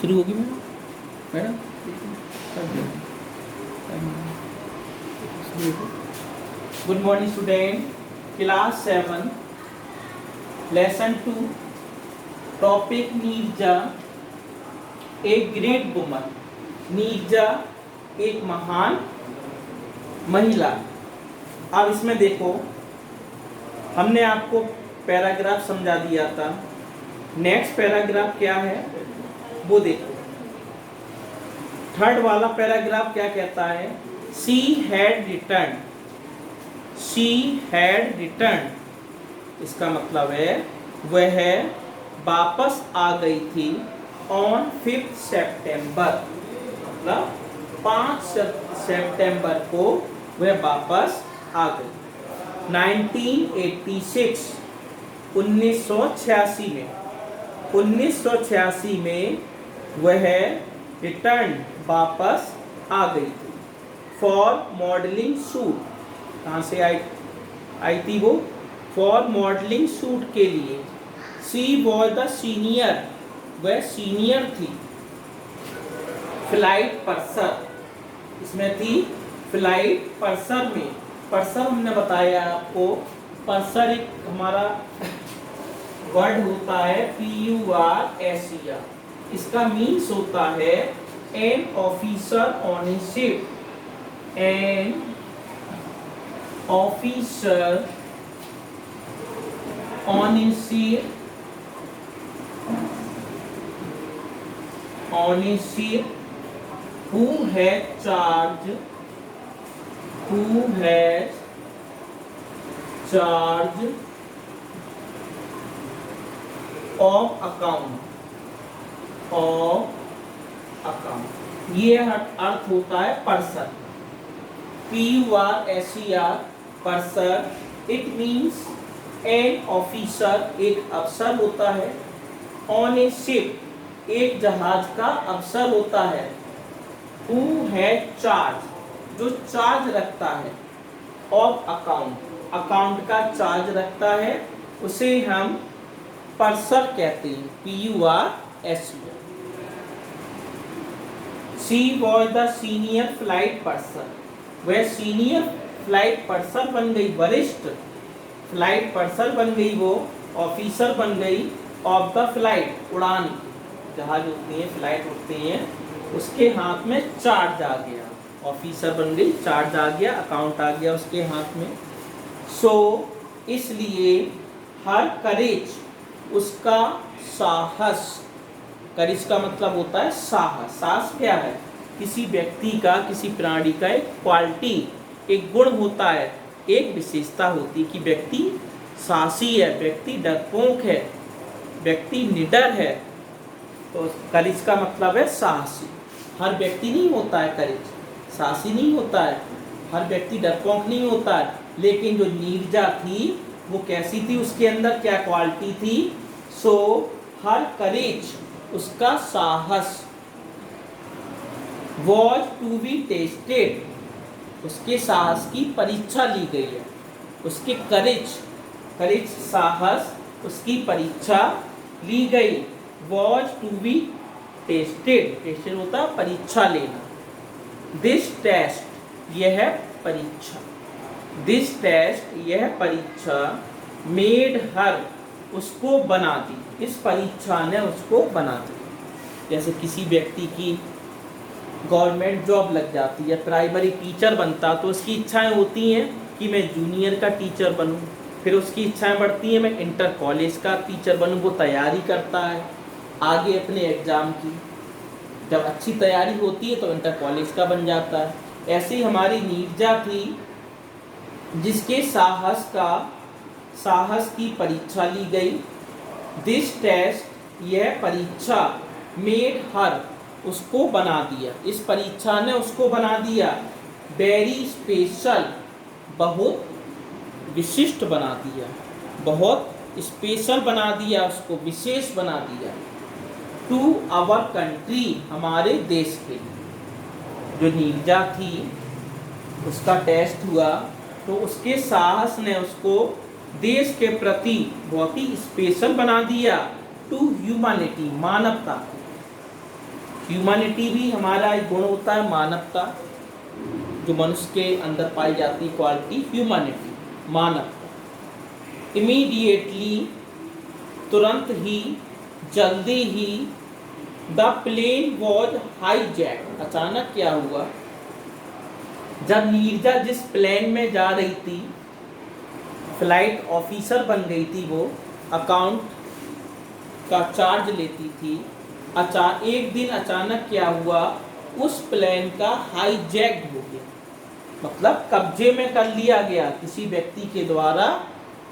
शुरू होगी madam good morning student, class 7 lesson 2 topic Neerja a great woman. Neerja एक महान महिला। अब इसमें देखो, हमने आपको पैराग्राफ समझा दिया था। नेक्स्ट पैराग्राफ क्या है वो देखो। थर्ड वाला पैराग्राफ क्या कहता है? She had return. She had return, इसका मतलब है वह वापस आ गई थी ऑन 5 सितंबर, मतलब 5 सितंबर को वह वापस आ गई। 1986 1986 में वह रिटर्न वापस आ गई थी फॉर मॉडलिंग शूट। कहाँ से आई थी वो? फॉर मॉडलिंग शूट के लिए। शी वॉज द सीनियर, वह सीनियर थी। फ्लाइट पर्सर, इसमें थी फ्लाइट पर्सर में। पर्सर हमने बताया आपको, पर्सर एक हमारा वर्ड होता है PURSER। इसका मीन्स होता है an officer on A ship. An officer on A ship, on A ship who has charge of account, ये अर्थ होता है person. PURSER person, it means an officer, एक अफसर होता है। ऑन ए शिप, एक जहाज का अफसर होता है। Who has charge, जो चार्ज रखता है। ऑफ अकाउंट, अकाउंट का चार्ज रखता है, उसे हम पर्सर कहते हैं। PURSER। She was the senior flight person, वह सीनियर फ्लाइट पर्सन बन गई, वरिष्ठ फ्लाइट पर्सन बन गई, वो ऑफिसर बन गई ऑफ द फ्लाइट, उड़ान, जहाज उड़ती है, फ्लाइट उड़ती है, उसके हाथ में चार्ज आ गया। ऑफिसर बन गई, चार्ज आ गया, अकाउंट आ गया उसके हाथ में। सो इसलिए हर करेज, उसका साहस। करेज का मतलब होता है साहस। साहस क्या है? किसी व्यक्ति का, किसी प्राणी का एक क्वालिटी, एक गुण होता है, एक विशेषता होती है कि व्यक्ति साहसी है, व्यक्ति डरपोक है, व्यक्ति निडर है। तो करेज का मतलब है साहसी। हर व्यक्ति नहीं होता है करेज, साहसी नहीं होता है, हर व्यक्ति डरपोक नहीं होता है। लेकिन जो नीरजा थी वो कैसी थी, उसके अंदर क्या क्वालिटी थी? सो हर करेज, उसका साहस। वॉज टू बी टेस्टेड, उसके साहस की परीक्षा ली गई है। उसके करेज साहस, उसकी परीक्षा ली गई। वॉज टू बी टेस्टेड होता है परीक्षा लेना। दिस टेस्ट, यह परीक्षा। दिस टेस्ट, यह परीक्षा। मेड हर, उसको बना दी, इस परीक्षा ने उसको बना दी। जैसे किसी व्यक्ति की गवर्नमेंट जॉब लग जाती है, प्राइमरी टीचर बनता, तो उसकी इच्छाएं होती हैं कि मैं जूनियर का टीचर बनूं। फिर उसकी इच्छाएं बढ़ती हैं मैं इंटर कॉलेज का टीचर बनूं। वो तैयारी करता है आगे अपने एग्ज़ाम की। जब अच्छी तैयारी होती है तो इंटर कॉलेज का बन जाता है। ऐसे ही हमारी नीरजा थी, जिसके साहस की परीक्षा ली गई। दिस टेस्ट, यह परीक्षा। मेड हर, उसको बना दिया, इस परीक्षा ने उसको बना दिया। वेरी स्पेशल, बहुत विशिष्ट बना दिया, बहुत स्पेशल बना दिया, उसको विशेष बना दिया। टू आवर कंट्री, हमारे देश के। जो नीरजा थी उसका टेस्ट हुआ तो उसके साहस ने उसको देश के प्रति बहुत ही स्पेशल बना दिया। टू ह्यूमैनिटी, मानवता। ह्यूमैनिटी भी हमारा एक गुण होता है, मानवता, जो मनुष्य के अंदर पाई जाती क्वालिटी ह्यूमैनिटी, मानवता। इमीडिएटली, तुरंत ही, जल्दी ही, द प्लेन वॉज हाईजैक, अचानक क्या हुआ, जब नीरजा जिस प्लेन में जा रही थी, फ्लाइट ऑफिसर बन गई थी, वो अकाउंट का चार्ज लेती थी, एक दिन अचानक क्या हुआ, उस प्लेन का हाईजैक हो गया, मतलब कब्जे में कर लिया गया, किसी व्यक्ति के द्वारा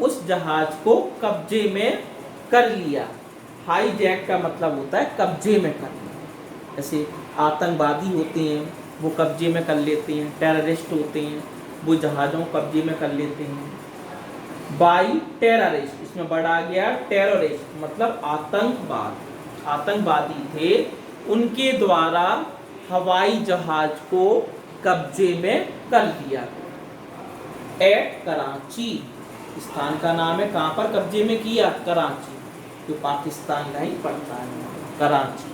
उस जहाज को कब्जे में कर लिया। हाईजैक का मतलब होता है कब्जे में करना। जैसे आतंकवादी होते हैं वो कब्जे में कर लेते हैं, टेररिस्ट होते हैं वो जहाज़ों को कब्जे में कर लेते हैं। बाई टेररिस्ट, इसमें बढ़ा गया टेररिस्ट, मतलब आतंकवाद, आतंकवादी थे, उनके द्वारा हवाई जहाज को कब्जे में कर लिया। एट कराची, स्थान का नाम है, कहाँ पर कब्जे में किया, कराची, जो पाकिस्तान का ही पड़ता है, कराची।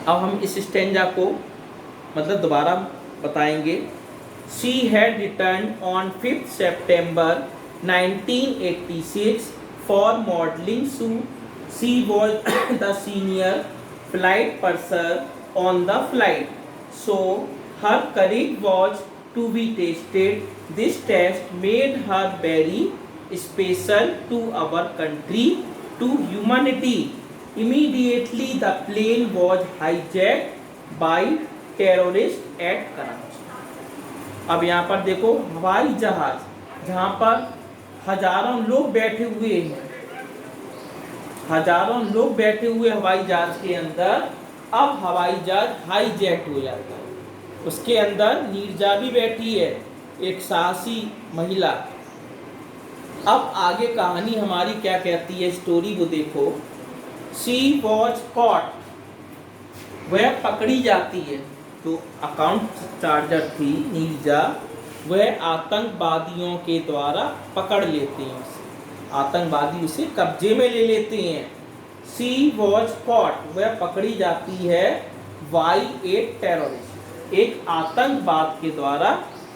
अब हम इस स्टेंजा को मतलब दोबारा बताएंगे। She had returned on 5th September 1986 for modeling shoot. She was the senior flight purser on the flight, so her courage was to be tested. This test made her very special to our country, to humanity. Immediately the plane was hijacked by terrorists at Karachi. अब यहाँ पर देखो, हवाई जहाज जहाँ पर हजारों लोग बैठे हुए हैं, हजारों लोग बैठे हुए हवाई जहाज के अंदर, अब हवाई जहाज हाईजैक हो जाता है। उसके अंदर नीरजा भी बैठी है, एक साहसी महिला। अब आगे कहानी हमारी क्या कहती है, स्टोरी को देखो। शी वॉज कॉट, वह पकड़ी जाती है, तो अकाउंट चार्जर थी नीरजा, वह आतंकवादियों के द्वारा पकड़ लेते हैं उसे, आतंकवादी उसे कब्जे में ले लेते हैं। शी वॉज कॉट, वह पकड़ी जाती है, बाई ए टेररिस्ट, एक आतंकवाद के द्वारा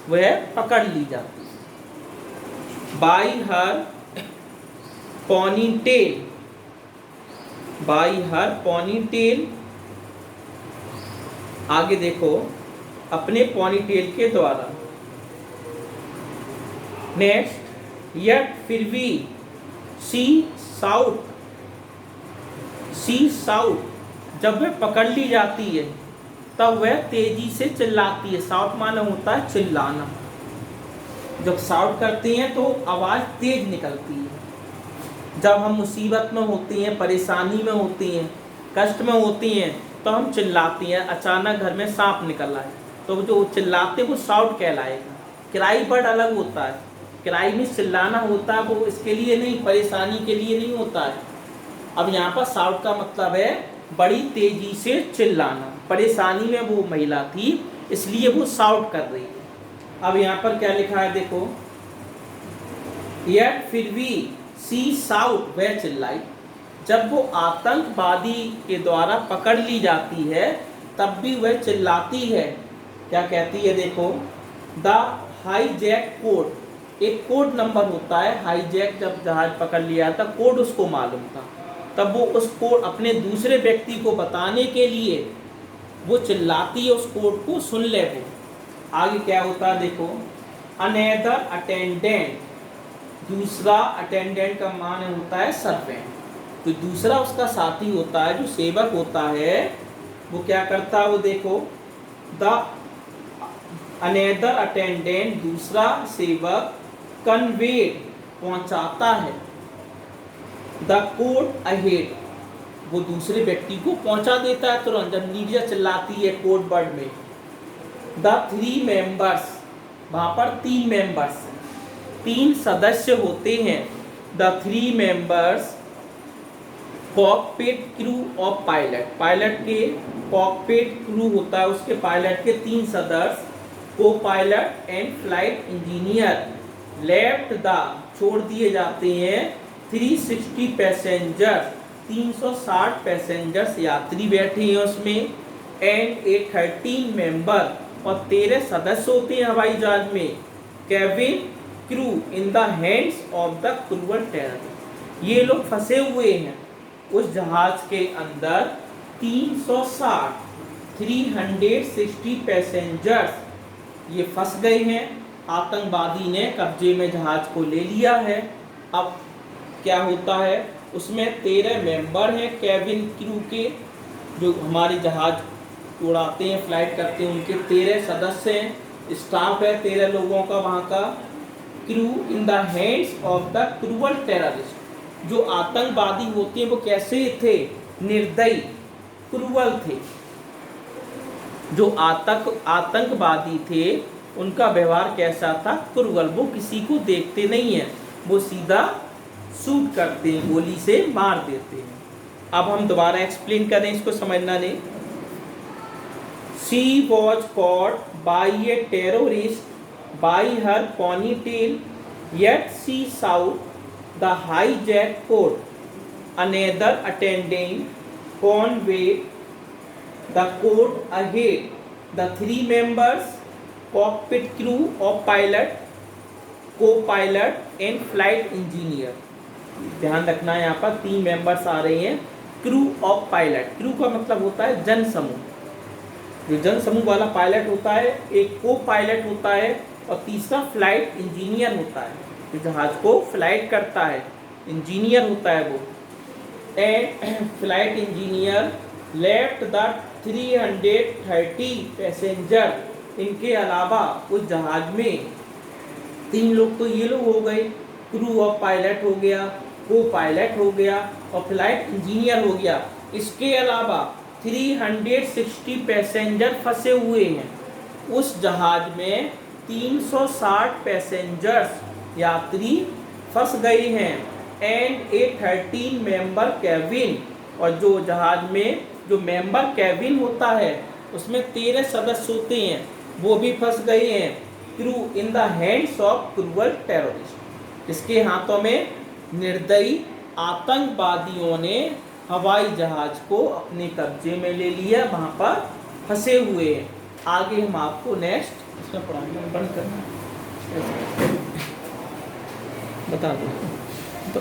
वह पकड़ ली जाती है। By her ponytail, by her ponytail, आगे देखो, अपने पोनीटेल के द्वारा। नेक्स्ट, यट फिर भी, सी साउट, सी साउट, जब वह पकड़ ली जाती है तब वह तेजी से चिल्लाती है। साउट माना होता है चिल्लाना, जब साउट करते हैं तो आवाज़ तेज निकलती है। जब हम मुसीबत में होते हैं, परेशानी में होते हैं, कष्ट में होते हैं, तो हम चिल्लाते हैं। अचानक घर में सांप निकल रहा है तो जो चिल्लाते वो साउट कहलाएगा। क्राई वर्ड अलग होता है, क्राई में चिल्लाना होता है, वो इसके लिए नहीं, परेशानी के लिए नहीं होता है। अब यहाँ पर साउट का मतलब है बड़ी तेजी से चिल्लाना, परेशानी में वो महिला थी इसलिए वो साउट कर रही है। अब यहाँ पर क्या लिखा है देखो, यट फिर भी, सी साउट, वह चिल्लाई। जब वो आतंकवादी के द्वारा पकड़ ली जाती है तब भी वह चिल्लाती है। क्या कहती है देखो, द हाईजैक कोड, एक कोड नंबर होता है, हाईजैक जब जहाज पकड़ लिया था कोड उसको मालूम था, तब वो उस कोड अपने दूसरे व्यक्ति को बताने के लिए वो चिल्लाती है, उस कोड को सुन ले वो। आगे क्या होता है देखो, अनदर अटेंडेंट, दूसरा अटेंडेंट का मान होता है सर्वेंट, तो दूसरा उसका साथी होता है, जो सेवक होता है, वो क्या करता है वो देखो, द अनदर अटेंडेंट, दूसरा सेवक, कन्वेड, पहुंचाता है, द कोड अहेड, वो दूसरे व्यक्ति को पहुंचा देता है तुरंत। जब नीरजा चिल्लाती है कोड वर्ड में, द 3 मेंबर्स, वहाँ पर 3 मेंबर्स, 3 सदस्य होते हैं। The 3 members, cockpit crew of pilot, pilot के कॉकपिट क्रू होता है, उसके पायलट के 3 सदस्य, को pilot and flight engineer, left the, छोड़ दिए जाते हैं, 360 पैसेंजर, 360 पैसेंजर्स यात्री बैठे हैं उसमें, एंड ए 13 मेंबर, और 13 सदस्य होते हैं हवाई जहाज में, cabin crew in the hands of the cruel terrorist. ये लोग फंसे हुए हैं उस जहाज के अंदर। 360 पैसेंजर्स ये फंस गए हैं, आतंकवादी ने कब्जे में जहाज को ले लिया है। अब क्या होता है, उसमें 13 मेंबर हैं केबिन क्रू के, जो हमारे जहाज उड़ाते हैं, फ्लाइट करते हैं, उनके 13 सदस्य हैं, स्टाफ है 13 लोगों का वहाँ का। Crew in the hands of the cruel terrorist, जो आतंकवादी होते हैं वो कैसे थे, निर्दयी, क्रूअल थे। जो आतंकवादी थे उनका व्यवहार कैसा था, क्रूअल, वो किसी को देखते नहीं है, वो सीधा शूट करते हैं, गोली से मार देते हैं। अब हम दोबारा एक्सप्लेन करें इसको, समझना नहीं। She was caught by a terrorist by her ponytail, yet she saw the hijack code. Another attendant conveyed the code ahead. The 3 members, cockpit crew of pilot, co-pilot and flight engineer. ध्यान रखना है यहाँ पर 3 members आ रहे हैं। Crew of pilot, crew का मतलब होता है जन समूह, जो जन समूह वाला पायलट होता है, एक को पायलट होता है, और तीसरा फ्लाइट इंजीनियर होता है, जो जहाज को फ्लाइट करता है, इंजीनियर होता है वो। And flight engineer left the 330 passenger, इनके अलावा उस जहाज में 3 लोग तो ये लोग हो गए, क्रू ऑफ पायलट हो गया, को पायलट हो गया, और फ्लाइट इंजीनियर हो गया। इसके अलावा 360 पैसेंजर फंसे हुए हैं उस जहाज में। 360 पैसेंजर्स यात्री फंस गए हैं, एंड ए 13 मेंबर कैबिन, और जो जहाज में जो मेंबर कैबिन होता है उसमें 13 सदस्य होते हैं, वो भी फंस गए हैं। Crew in the hands of cruel terrorist, इसके हाथों में निर्दयी आतंकवादियों ने हवाई जहाज को अपने कब्जे में ले लिया, वहाँ पर फंसे हुए हैं। आगे हम आपको नेक्स्ट इसका पढ़ाना बंद करना बता दें तो